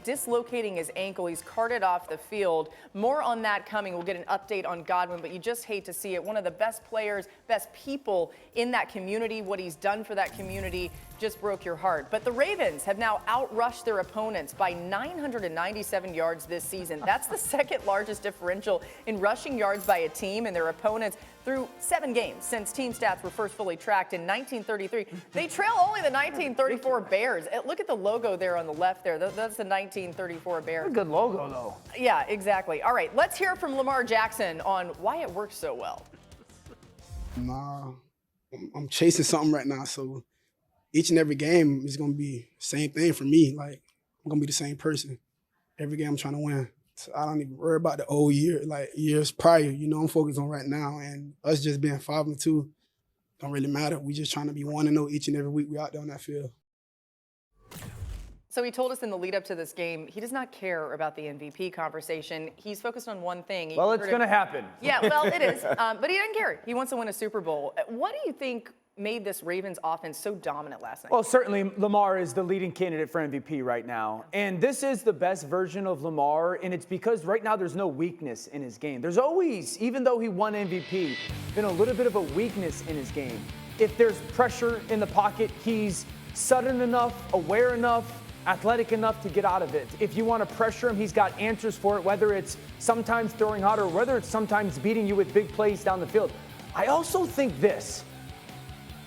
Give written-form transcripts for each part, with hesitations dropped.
dislocating his ankle. He's carted off the field. More on that coming. We'll get an update on Godwin, but you just hate to see it. One of the best players, best people in that community, what he's done for that community just broke your heart. But the Ravens have now outrushed their opponents by 997 yards this season. That's the second largest differential in rushing yards by a team and their opponents through 7 games since team stats were first fully tracked in 1933. They trail only the 1934 Bears. Look at the logo there on the left there. That's the 1934 Bears. A good logo, though. Yeah, exactly. All right, let's hear from Lamar Jackson on why it works so well. Nah, I'm chasing something right now, so each and every game is going to be the same thing for me. Like, I'm going to be the same person. Every game I'm trying to win. So I don't even worry about the old year, like years prior. You know, I'm focused on right now. And us just being 5-2 don't really matter. We just trying to be 1-0 each and every week we out there on that field. So he told us in the lead up to this game, he does not care about the MVP conversation. He's focused on one thing. Well, it's going to happen. Yeah, well, it is. But he doesn't care. He wants to win a Super Bowl. What do you think made this Ravens offense so dominant last night? Well, certainly Lamar is the leading candidate for MVP right now. And this is the best version of Lamar, and it's because right now there's no weakness in his game. There's always, even though he won MVP, been a little bit of a weakness in his game. If there's pressure in the pocket, he's sudden enough, aware enough, athletic enough to get out of it. If you want to pressure him, he's got answers for it, whether it's sometimes throwing hard or whether it's sometimes beating you with big plays down the field. I also think this.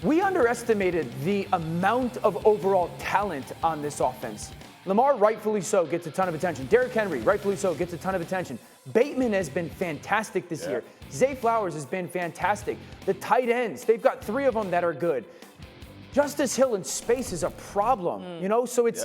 We underestimated the amount of overall talent on this offense. Lamar, rightfully so, gets a ton of attention. Derrick Henry, rightfully so, gets a ton of attention. Bateman has been fantastic this year. Zay Flowers has been fantastic. The tight ends, they've got 3 of them that are good. Justice Hill in space is a problem, you know? So it's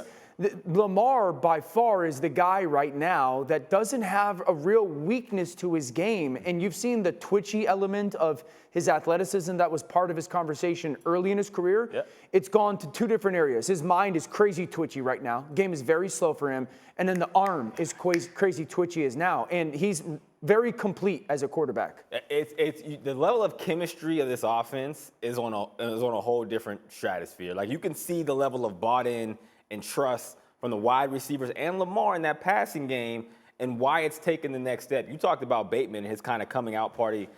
Lamar by far is the guy right now that doesn't have a real weakness to his game. And you've seen the twitchy element of his athleticism that was part of his conversation early in his career. Yep. It's gone to 2 different areas. His mind is crazy twitchy right now. Game is very slow for him. And then the arm is crazy twitchy as now. And he's very complete as a quarterback. It's the level of chemistry of this offense is on a whole different stratosphere. Like, you can see the level of bought in and trust from the wide receivers and Lamar in that passing game and why it's taken the next step. You talked about Bateman and his kind of coming out party.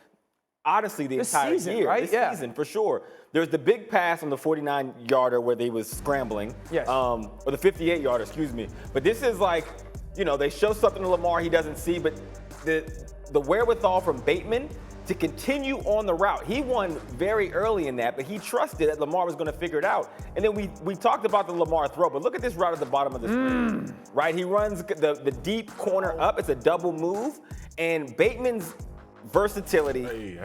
Honestly, the entire season, year, right? this season, for sure. There's the big pass on the 49-yarder where they was scrambling, or the 58-yarder, excuse me. But this is like, you know, they show something to Lamar he doesn't see, but the wherewithal from Bateman to continue on the route. He won very early in that, but he trusted that Lamar was going to figure it out. And then we talked about the Lamar throw, but look at this route at the bottom of the screen, right? He runs the deep corner up. It's a double move. And Bateman's versatility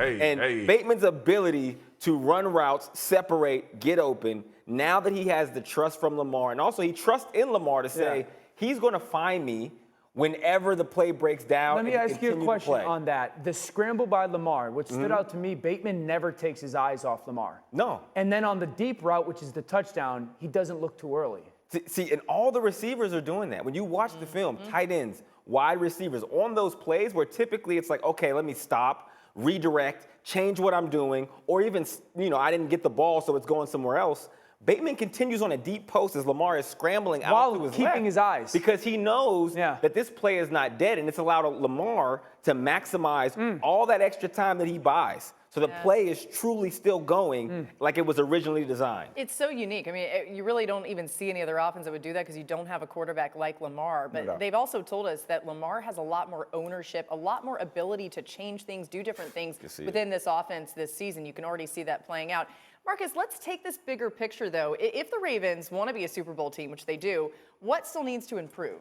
Bateman's ability to run routes, separate, get open, now that he has the trust from Lamar, and also he trusts in Lamar to say, he's going to find me whenever the play breaks down. Let me ask you a question on that. The scramble by Lamar, what stood out to me, Bateman never takes his eyes off Lamar. No. And then on the deep route, which is the touchdown, he doesn't look too early. See, and all the receivers are doing that. When you watch the film, tight ends, wide receivers, on those plays where typically it's like, okay, let me stop, redirect, change what I'm doing, or even, you know, I didn't get the ball, so it's going somewhere else. Bateman continues on a deep post as Lamar is scrambling out to his left. While keeping his eyes. Because he knows that this play is not dead, and it's allowed Lamar to maximize all that extra time that he buys. So the play is truly still going like it was originally designed. It's so unique. I mean, you really don't even see any other offense that would do that because you don't have a quarterback like Lamar. But they've also told us that Lamar has a lot more ownership, a lot more ability to change things, do different things within this offense this season. You can already see that playing out. Marcus, let's take this bigger picture, though. If the Ravens want to be a Super Bowl team, which they do, what still needs to improve?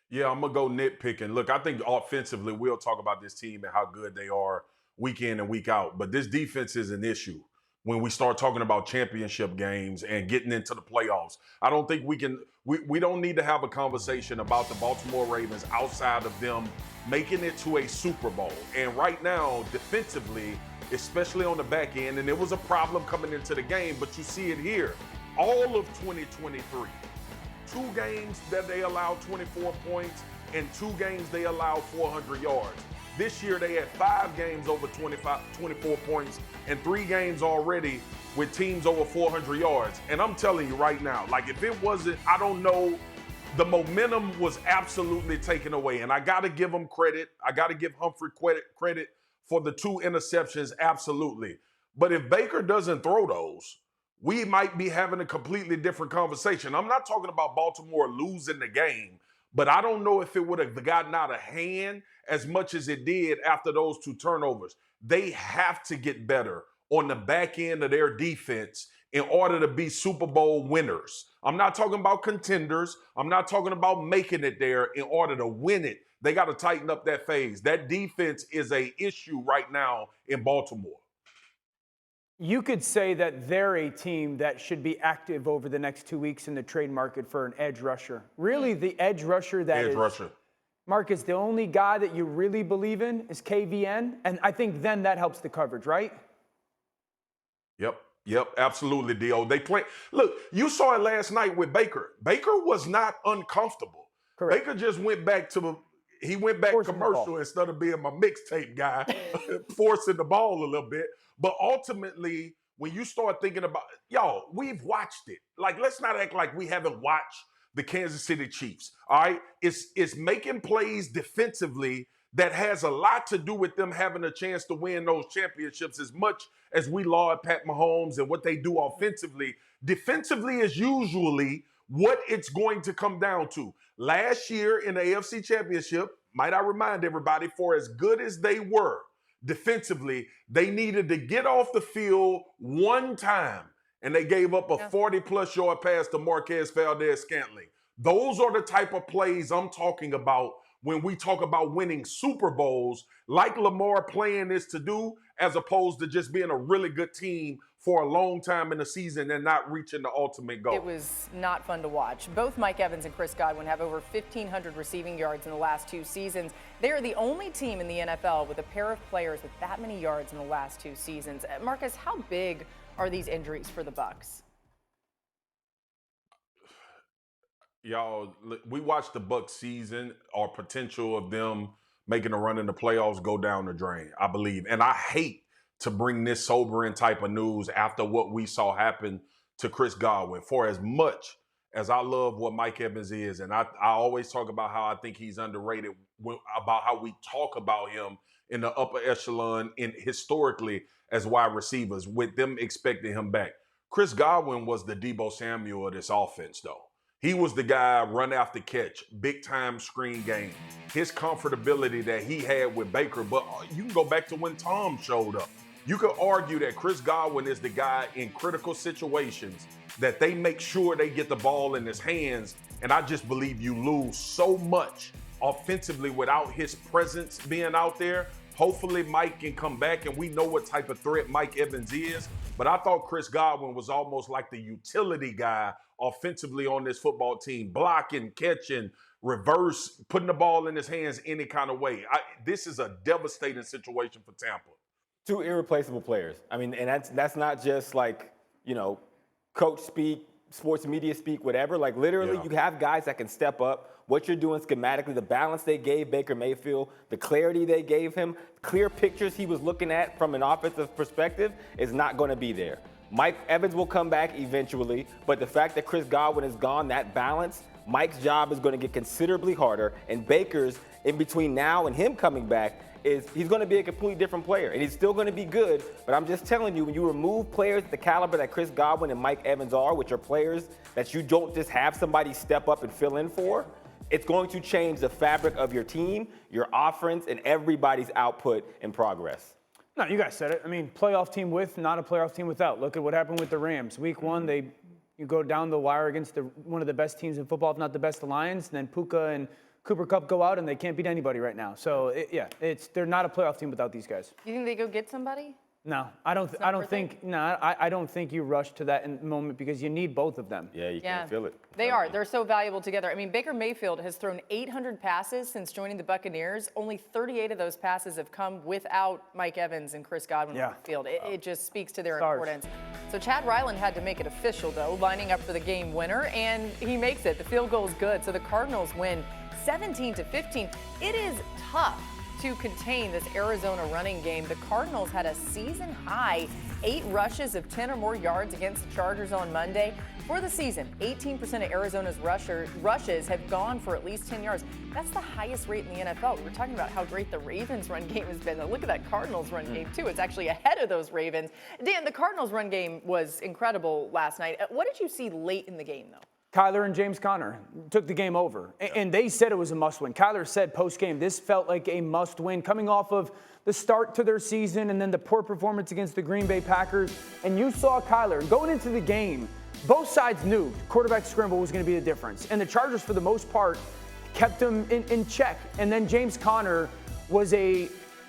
Yeah, I'm going to go nitpicking. Look, I think offensively, we'll talk about this team and how good they are week in and week out. But this defense is an issue when we start talking about championship games and getting into the playoffs. I don't think we don't need to have a conversation about the Baltimore Ravens outside of them making it to a Super Bowl. And right now, defensively, especially on the back end, and it was a problem coming into the game, but you see it here. All of 2023, 2 games that they allowed 24 points, and 2 games they allowed 400 yards. This year they had 5 games over 24 points, and 3 games already with teams over 400 yards. And I'm telling you right now, like if it wasn't, I don't know the momentum was absolutely taken away. And I got to give him credit. I got to give Humphrey credit for the 2 interceptions, absolutely. But if Baker doesn't throw those, we might be having a completely different conversation. I'm not talking about Baltimore losing the game, but I don't know if it would have gotten out of hand as much as it did after those 2 turnovers. They have to get better on the back end of their defense in order to be Super Bowl winners. I'm not talking about contenders. I'm not talking about making it there. In order to win it, they got to tighten up that phase. That defense is an issue right now in Baltimore. You could say that they're a team that should be active over the next 2 weeks in the trade market for an edge rusher. Really, the edge rusher that is, Marcus, the only guy that you really believe in is KVN, and I think then that helps the coverage, right? Yep, absolutely, Dio. They play. Look, you saw it last night with Baker. Baker was not uncomfortable. Correct. Baker just went back commercial instead of being my mixtape guy, forcing the ball a little bit. But ultimately, when you start thinking about, y'all, we've watched it. Like, let's not act like we haven't watched the Kansas City Chiefs, all right? It's making plays defensively that has a lot to do with them having a chance to win those championships as much as we laud Pat Mahomes and what they do offensively. Defensively is usually what it's going to come down to. Last year in the AFC Championship, might I remind everybody, for as good as they were defensively, they needed to get off the field one time, and they gave up a 40-plus yard pass to Marquez Valdez-Scantling. Those are the type of plays I'm talking about when we talk about winning Super Bowls, like Lamar playing this to do, as opposed to just being a really good team for a long time in the season and not reaching the ultimate goal. It was not fun to watch. Both Mike Evans and Chris Godwin have over 1,500 receiving yards in the last 2 seasons. They are the only team in the NFL with a pair of players with that many yards in the last 2 seasons. Marcus, how big are these injuries for the Bucs? Y'all, we watched the Bucs season or potential of them making a run in the playoffs go down the drain, I believe. And I hate to bring this sobering type of news after what we saw happen to Chris Godwin. For as much as I love what Mike Evans is, and I always talk about how I think he's underrated, about how we talk about him in the upper echelon and historically as wide receivers, with them expecting him back. Chris Godwin was the Deebo Samuel of this offense, though. He was the guy run after catch, big time screen game. His comfortability that he had with Baker, but you can go back to when Tom showed up. You could argue that Chris Godwin is the guy in critical situations that they make sure they get the ball in his hands. And I just believe you lose so much offensively without his presence being out there. Hopefully Mike can come back, and we know what type of threat Mike Evans is. But I thought Chris Godwin was almost like the utility guy offensively on this football team, blocking, catching, reverse, putting the ball in his hands any kind of way. This is a devastating situation for Tampa. 2 irreplaceable players. I mean, and that's not just like, coach speak, sports media speak, whatever. Like, literally, you have guys that can step up. What you're doing schematically, the balance they gave Baker Mayfield, the clarity they gave him, clear pictures he was looking at from an offensive perspective is not going to be there. Mike Evans will come back eventually, but the fact that Chris Godwin is gone, that balance, Mike's job is going to get considerably harder, and Baker's, in between now and him coming back, he's going to be a completely different player, and he's still going to be good, but I'm just telling you, when you remove players at the caliber that Chris Godwin and Mike Evans are, which are players that you don't just have somebody step up and fill in for, it's going to change the fabric of your team, your offense, and everybody's output and progress. No, you guys said it. I mean, playoff team with, not a playoff team without. Look at what happened with the Rams. Week 1, you go down the wire against one of the best teams in football, if not the best, the Lions. And then Puka and Cooper Kupp go out, and they can't beat anybody right now. So, they're not a playoff team without these guys. You think they go get somebody? No, I don't think you rush to that moment because you need both of them. Yeah, you can feel it. They are. They're so valuable together. I mean, Baker Mayfield has thrown 800 passes since joining the Buccaneers. Only 38 of those passes have come without Mike Evans and Chris Godwin on the field. It just speaks to their importance. So Chad Ryland had to make it official, though, lining up for the game winner, and he makes it. The field goal is good. So the Cardinals win 17-15. It is tough to contain this Arizona running game. The Cardinals had a season-high 8 rushes of 10 or more yards against the Chargers on Monday. For the season, 18% of Arizona's rushes have gone for at least 10 yards. That's the highest rate in the NFL. We were talking about how great the Ravens' run game has been. Look at that Cardinals' run game, too. It's actually ahead of those Ravens. Dan, the Cardinals' run game was incredible last night. What did you see late in the game, though? Kyler and James Conner took the game over, and they said it was a must-win. Kyler said post-game, this felt like a must-win, coming off of the start to their season and then the poor performance against the Green Bay Packers. And you saw Kyler going into the game. Both sides knew quarterback scramble was going to be the difference. And the Chargers, for the most part, kept him in check. And then James Conner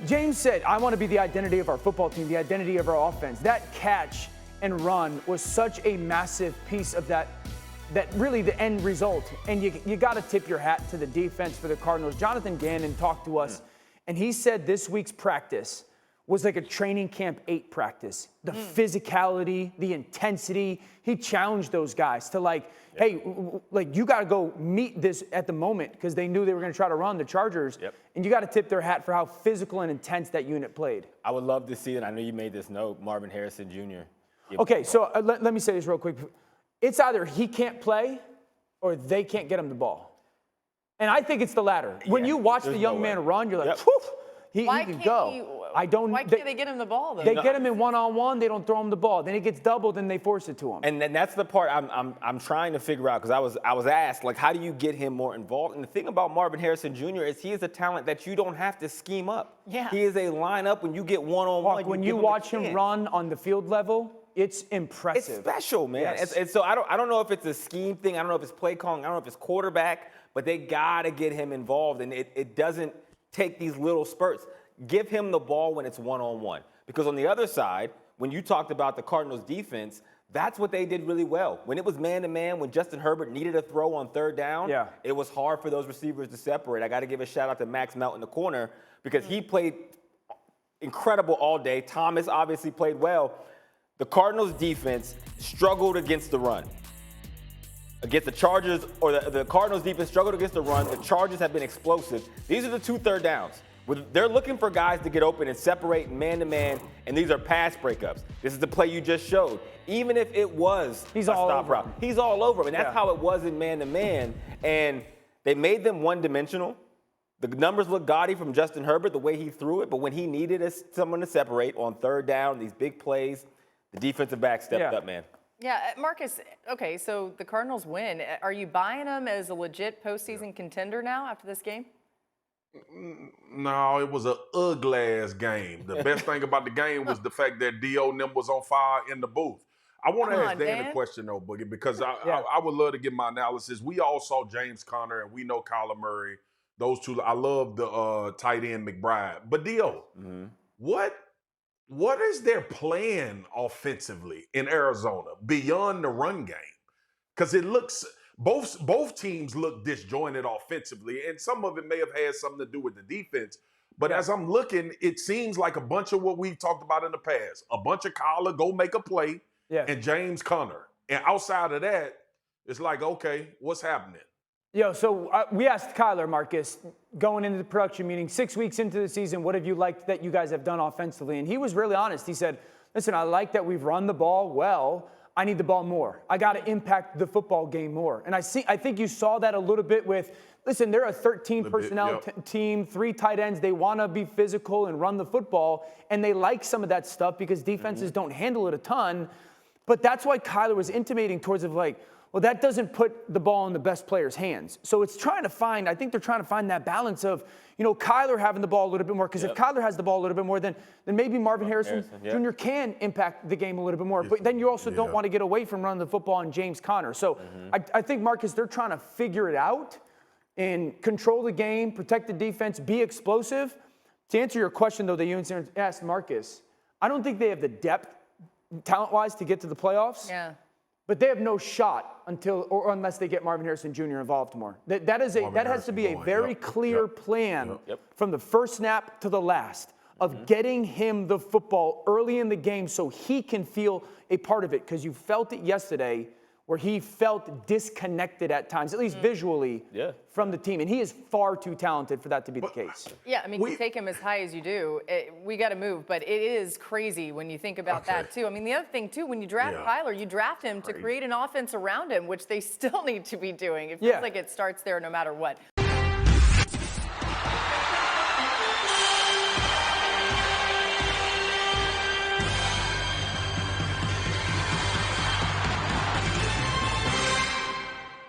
James said, I want to be the identity of our football team, the identity of our offense. That catch and run was such a massive piece of that really the end result. And you got to tip your hat to the defense for the Cardinals. Jonathan Gannon talked to us, and he said this week's practice was like a training camp 8 practice. The physicality, the intensity. He challenged those guys to hey, you got to go meet this at the moment, because they knew they were going to try to run the Chargers. And you got to tip their hat for how physical and intense that unit played. I would love to see it. I know you made this note, Marvin Harrison Jr. Okay, so let me say this real quick. It's either he can't play or they can't get him the ball. And I think it's the latter. When you watch the young man run, you're like, whew, he can go. Why can't they get him the ball, though? They get him in one-on-one, they don't throw him the ball. Then he gets doubled, and they force it to him. And that's the part I'm trying to figure out, because I was asked, how do you get him more involved? And the thing about Marvin Harrison Jr. is he is a talent that you don't have to scheme up. Yeah. He is a lineup when you get one-on-one. When you watch him run on the field level, it's impressive. It's special, man. Yes. And so I don't know if it's a scheme thing. I don't know if it's play calling. I don't know if it's quarterback. But they got to get him involved. And it doesn't take these little spurts. Give him the ball when it's one-on-one. Because on the other side, when you talked about the Cardinals' defense, that's what they did really well. When it was man-to-man, when Justin Herbert needed a throw on 3rd down, it was hard for those receivers to separate. I got to give a shout-out to Max Melt in the corner, because he played incredible all day. Thomas obviously played well. The Cardinals' defense struggled against the run. Against the Chargers, or the Cardinals' defense struggled against the run. The Chargers have been explosive. These are the 2 3rd downs. They're looking for guys to get open and separate man-to-man, and these are pass breakups. This is the play you just showed. Even if it was a stop route, he's all over him. And that's how it was in man-to-man. And they made them one-dimensional. The numbers look gaudy from Justin Herbert, the way he threw it, but when he needed someone to separate on 3rd down, these big plays, the defensive back stepped up, man. Yeah, Marcus, okay, so the Cardinals win. Are you buying them as a legit postseason contender now after this game? No, it was an ugly-ass game. The best thing about the game was the fact that D.O. and them was on fire in the booth. I want to ask Dan a question, though, Boogie, because I would love to get my analysis. We all saw James Conner, and we know Kyler Murray. Those two, I love the tight end McBride. But D.O., what is their plan offensively in Arizona beyond the run game? Because it looks both teams look disjointed offensively, and some of it may have had something to do with the defense. But as I'm looking, it seems like a bunch of what we've talked about in the past. A bunch of Kyler go make a play, and James Conner. And outside of that, it's like, okay, what's happening? So we asked Kyler, Marcus, going into the production meeting, 6 weeks into the season, what have you liked that you guys have done offensively? And he was really honest. He said, listen, I like that we've run the ball well. I need the ball more. I got to impact the football game more. And I think you saw that a little bit with, listen, they're a 13-personnel team, 3 tight ends. They want to be physical and run the football, and they like some of that stuff because defenses don't handle it a ton. But that's why Kyler was intimating towards well, that doesn't put the ball in the best player's hands. So it's I think they're trying to find that balance of, Kyler having the ball a little bit more. Because if Kyler has the ball a little bit more, then maybe Marvin Harrison Jr. can impact the game a little bit more. But then you also don't want to get away from running the football on James Conner. So I think, Marcus, they're trying to figure it out and control the game, protect the defense, be explosive. To answer your question, though, that you asked Marcus, I don't think they have the depth, talent-wise, to get to the playoffs. Yeah. But they have no shot unless they get Marvin Harrison Jr. involved more. That has to be a very clear plan from the first snap to the last of getting him the football early in the game so he can feel a part of it. Because you felt it yesterday where he felt disconnected at times, at least visually, from the team. And he is far too talented for that to be the case. Yeah, I mean, you take him as high as you do, we got to move. But it is crazy when you think about that, too. I mean, the other thing, too, when you draft Kyler, you draft him to create an offense around him, which they still need to be doing. It feels like it starts there no matter what.